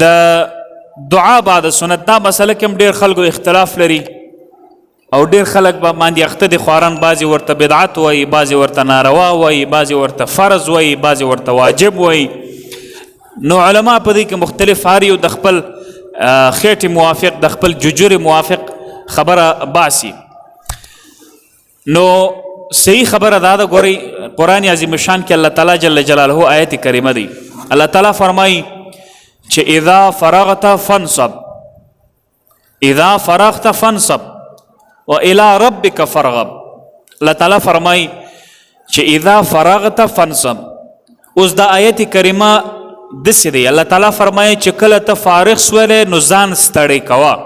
د دعا بعد سنت دا مسله کې هم ډېر خلکو اختلاف لري او ډېر خلک به باندې اخته دي خواران، بعضې ورته بدعت وایي، بعضې ورته ناروا وایي، بعضې ورته فرض وایي، بعضې ورته واجب وایي. نو علما په دې کې مختلف هر یو د خپل خېټې موافق د خپل ججورې موافق خبره باسي. نو صحیح خبره دا ده، ګورئ قرآن عظیم شان کې الله تعالی جل جلاله آیت کریمه دی. الله تعالی فرمایي چې اذا فرغت فانصب، اذا فرغت فانصب والى ربك فرغب. الله تعالی فرمایي چې اذا فرغت فانصب. اوس دا آیت کریمه داسې دی، الله تعالی فرمایي چې کله ته فارغ سولې نو ځان ستړی کوه.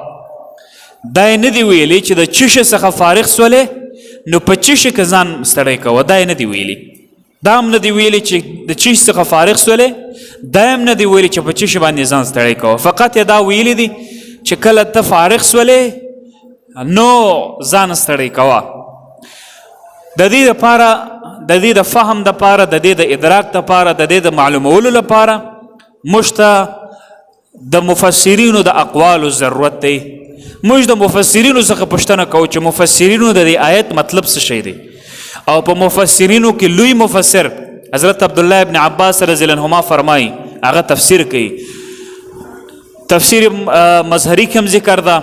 دا یې نه دی ویلي چې د چشې څخه فارغ سولې نو په چشې کې ځان ستړی کوه، دا یې نه دی ویلي. دا هم نه دی ویلي چې د چشې څخه فارغ سولې، دا هم نه دی ویلي چې په چشې باندې ځان ستړی کوه. فقط یې دا ویلي دي چې کله ته فارغ سولې نو ځان ستړی کوه. د دې دپاره، د دې د فهم دپاره، د دې د ادراک دپاره، د دې د معلومولو لپاره موږ ته د مفسرینو د اقوالو ضرورت دی. موږ د مفسرینو څخه پوښتنه کوو چې مفسرینو د دې آیت مطلب څه شی دی. او په مفسرینو کې لوی مفسر حضرت عبدالله ابن عباس رضی الله عنهما فرمایي، هغه تفسیر کوي. تفسیر مظهری کې هم ذکر ده،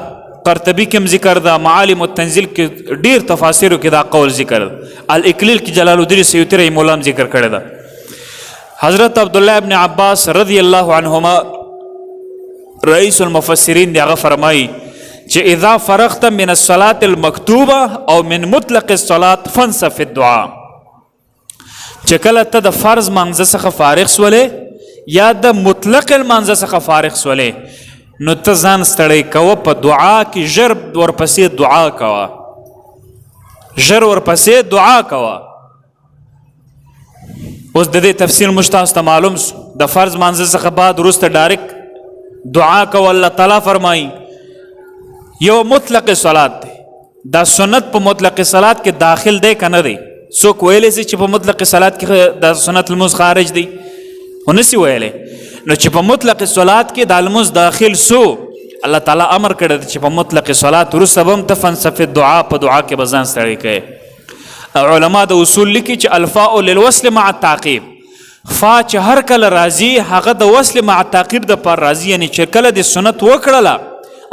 قرطبي کې هم ذکر ده، معالم التنزیل کې ډېر تفاسیرو کې دا قول ذکر ده. الاکلیل کې جلال الدین سیوطي رحمه الله هم ذکر کړی ده. حضرت عبدالله ابن عباس رضی الله عنهما رئیس المفسرین دی، هغه فرمایي چې اذا فرغت من الصلاة المکتوبه او من مطلق الصلاة فانصب فی الدعاء. چې کله ته د فرض مانځه څخه فارغ سولې یا د مطلق المانځه څخه فارغ سولې نو ته ځان ستړی کوه په دعا کې، ژر ورپسې دعا کوه، ژر ورپسې دعا کوه. اوس د دې تفصیل موږ تاسو ته معلوم سو. د فرض مانځه څخه بعد وروسته ډایرکټ دعا کوه. الله تعالی فرمایي یو مطلق صلات دی، دا سنت په مطلق صلات کې داخل دی که نه دی؟ څوک ویلی سي چې په مطلق صلات کې د سنت الموز خارج دی؟ خو نسي ویلی. نو چې په مطلق صلات کې د الموز داخل سو، الله تعالی امر کړی دی چې په مطلق صلات وروسته به هم ته فانصب فی الدعاء، په دعا کې به ځان ستړی کوې. علما د اصول لیکي چې الفاء للوصل مع التعقیب. فا چې هر کله راځي هغه د وصل مع التعقیب دپاره راځي، یعنی چې کله د سنت وکړله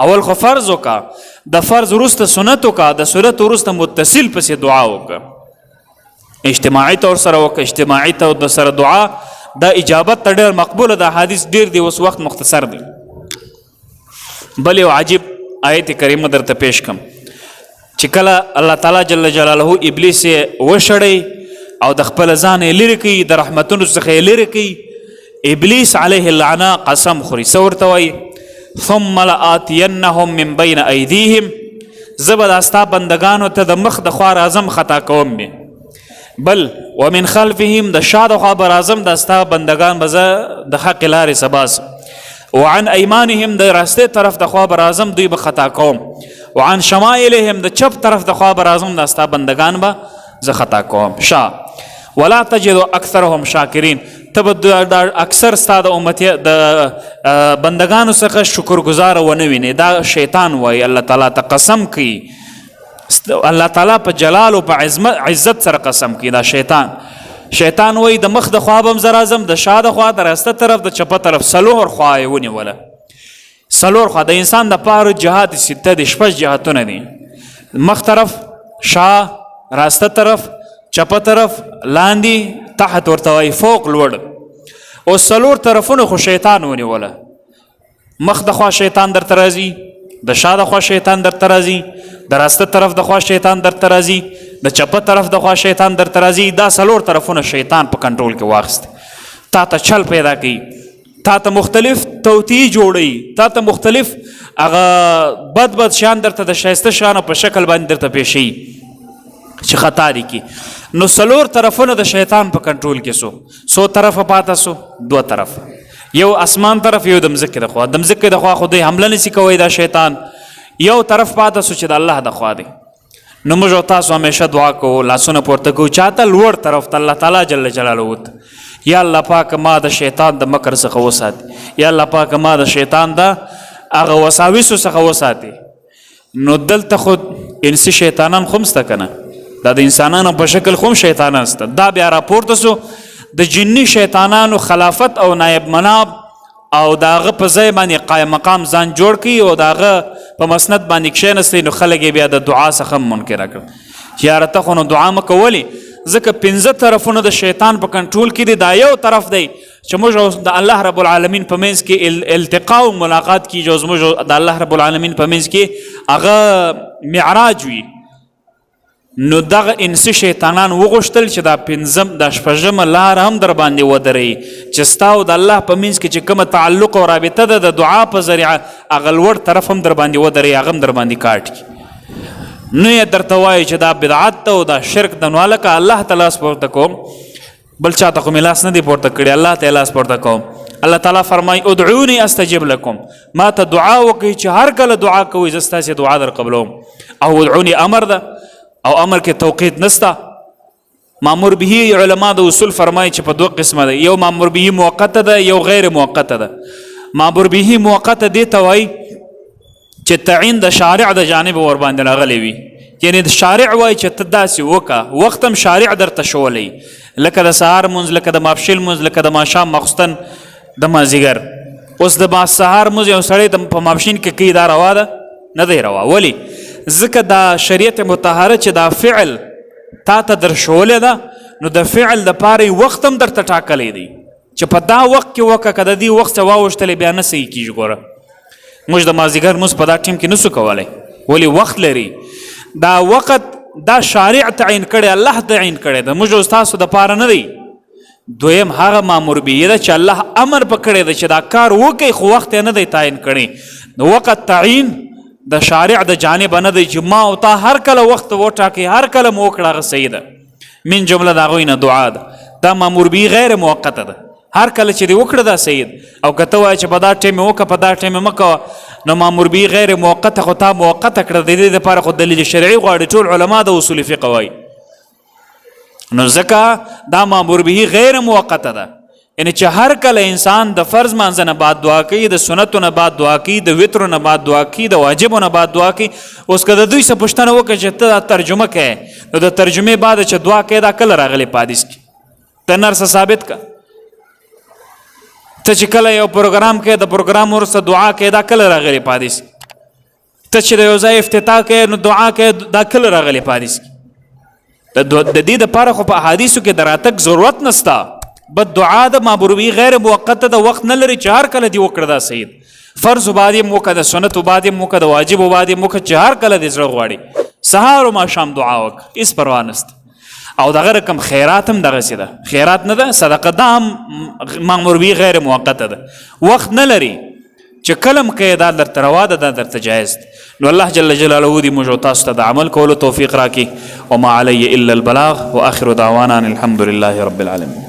اول خو فرض وکا، د فرض وروسته سنت وکا، د سنت وروسته متصل پسې دعا وکا، اجتماعي طور سره وکا، اجتماعي طور د سره دعا دا اجابت ته ډېر مقبوله ده. حدیث ډېر دی، اوس وخت مختصر دی. بل یو عجیب آیت کریمه درته پیش کم چې کله الله تعالی جل جلاله ابلیس یې وشړی او د خپل ځان یې لرې کوي، د رحمتونو څخه یې لرې کوي. ابلیس علیه اللعنه قسم خوري، څه ورته وایي؟ ثم لآتینهم من بین ایدیهم، زه به دا ستا بندګانو ته د مخ د خوا راځم خطا کوم مې، بل ومن خلفهم د شا د خوا به راځم دا ستا بندګان به زه د حق لارې سباسم، وعن ایمانهم د راستې طرف د خوا به راځم دوی به خطا کوم، وعن شمائلهم د چپ طرف د خوا به راځم دا ستا بندګان به زه خطا کوم. شا ولا تجد اکثرهم شاکرین، ته به اکثر ستا د امتی د بندگانو څخه شکرګزاره ونه وینې. دا شیطان وایي، الله تعالی ته قسم کوي، الله تعالی په جلال او په عزت سره قسم کوي. دا شیطان وایي د مخ د خوا به هم زه راځم، د شا د خوا، د راسته طرف، د چپه طرف، څلور خوا یې ونیوله. څلور خوا د انسان دپاره جهات سته دي، شپږ جهتونه دي: مخ طرف، شا، راسته طرف، چپه طرف، لاندې، تحت ورته وایي فوق لوړ. او څلور طرفونه خو شیطان ونیوله. مخ د خوا شیطان درته راځي، د شا د خوا شیطان درته راځي، د راسته طرف د خوا شیطان درته راځي، د چپه طرف د خوا شیطان درته راځي. دا څلور طرفونه شیطان په کنټرول کې واخیست. تا ته چل پیدا کوي، تا ته مختلف توطیې جوړوي، تا ته مختلف هغه بد شیان درته د ښایسته شیانو په شکل باندې درته پیښوي چې خطا دي کی. نو څلور طرفونه د شیطان په کنټرول کې سو طرفه پاته سو، دو طرف، یو اسمان طرف، یو د مځکې د خوا. د مځکې د خوا خو دوی حمله نسي کوی دا شیطان. یو طرف پاته سو چې د الله د خوا دی. نو موږ تاسو همیشه دعا کوو، لاسونه پورته کوو چاته؟ لوړ طرف ته، الله تعالی جل جلاله ته. یا الله پاک ما د شیطان د مکر څخه وساتي، یا الله پاک ما د شیطان د هغه وساوسو څخه وساتي. نو دلته خو انسي شیطانان خو مسته کنه، دا د انسانانو په شکل خو شیطانان سته. دا بیا راپورته سو د جني شیطانانو خلافت او نائب مناب او داغه په ځای باندې قائم مقام ځان جوړ کړي او داغه په مسند باندې کښېنستی. نو خلک بیا د دعا څخه منکر کړ چې یاره ته خو نو دعا مه کولی، ځکه 5 طرفونه د شیطان په کنټرول کې دي. دا یو طرف دی چې موږ د الله رب العالمین په منځ کې التقا او ملاقات کیږي، او زموږ د الله رب العالمین په منځ کې هغه معراج وي. نو دغه انسي شیطانان وغوښتل چې دا 5 دا 6 لار هم در باندې ودرئ چې ستا او د الله په منځ کې چې کومه تعلق او رابطه ده د دعا په ذریعه هغه لوړ طرف هم در باندې ودرئ، هغه هم در باندې کاټ کړي. نو یې درته وایي چې دا بدعت ده او دا شرک ده. نو هلکه الله ته لاس پورته کوم، بل چاته خو مې لاس نه دی پورته کړی، الله ته لاس پورته کوم. الله تعالی فرمایي ادعوني استجب لكم، ما ته دعا وکړئ چې هر کله دعا کوئ زه ستاسې دعا در قبلوم. او ادعوني امر ده او امر کې توقید نسته. مامور به علما د اصول فرمایي چې په 2 قسمه ده، یو مامور به موقته ده، یو غیر موقته ده. مامور به موقته دې ته وایي چې تعین د شارع د جانب ور باندې راغلی وي، یعنی د شارع وایي چې ته داسې وکړه، وخت هم شارع درته ښوولی، لکه د سهار مونځ، لکه د ماپښین مونځ، لکه د ماښام ماخوستن د مازدیګر. اوس د سهار مونځ یو سړی په ماپښین کې کوي، دا روا ده؟ نه دی روا. ولې؟ ځکه دا شریعت مطهره چې دا فعل تا ته در ښوولی ده، نو د فعل دپاره وخت هم درته ټاکلی دی چې په دا وخت کې وکړه، که د دې وخت څه واوښتلی بیا نه صحیح کېږي. ګوره موږ د مازدیګر مونځ په دا ټیم کې نسو کولی، ولې؟ وخت لري. دا وخت دا شارع تعین کړی، الله تعین کړی ده، موږ ستاسو دپاره نه دی. دویم هغه مامور به ده چې الله امر په کړی ده چې دا کار وکړئ، خو وخت یې نه دی تعین کړی. د وخت تعین د شارع د جانبه نه دی چې ما او تا هر کله وخت وټاکئ، هر کله مو وکړه، هغه صحیح ده. من جمله د هغوی نه دعا ده. دا مامور به غیر موقته ده، هر کله چې دې وکړه دا صحیح ده. او که ته وایې چې په دا ټیم یې وکړه په دا ټیم یې مه کوه، نو مامور به غیر موقته خو تا موقته کړه. د دې دپاره خو دلیل شرعي غواړي، ټول علما د اصول فقه وایي. نو ځکه دا مامور به غیر موقته ده، یعنی چې هر کله انسان د فرض مانځه نه بعد دعا کوي، د سنتو نه بعد دعا کوي، د وترو نه بعد دعا کوي، د واجبو نه بعد دعا کوي. اوس که د دوی څه پوښتنه وکړه چې ته دا ترجمه کوې، نو د ترجمې بعد چې دعا کوې دا کله راغلی په حدیث کې؟ ته نر څه ثابت که. ته چې کله یو پروګرام کوې، د پروګرام وروسته دعا کوې، دا کله راغلی په حدیث کې؟ ته چې د یو ځای افتتاح کوې نو دعا کوې، دا کله راغلی په حدیث کې؟ د دې دپاره خو په احادیثو کې د راتګ ضرورت نسته. بد دعا د ماموروي غیر موقته د وخت نه لري چې هر کله دې وکړه دا صحیح. فرض باندې هم وکړه، د سنتو باندې هم وکړه، د واجبو باندې هم وکړه، چې هر کله دې زړه غواړي سهار او ماښام دعا وکړه، هېڅ پروا نسته. او دغه رقم خیرات هم دغسې ده، خیرات نه ده صدقه، دا هم ماموروي غیر موقته ده، وخت نه لري چې کلم کوې دا درته روا ده، دا درته جایز ده. نو الله جل جلاله دې موږ او تاسو ته د عمل کولو توفیق راکړي. وما علی الا البلاغ واخر دعوانا الحمد لله رب العالمین.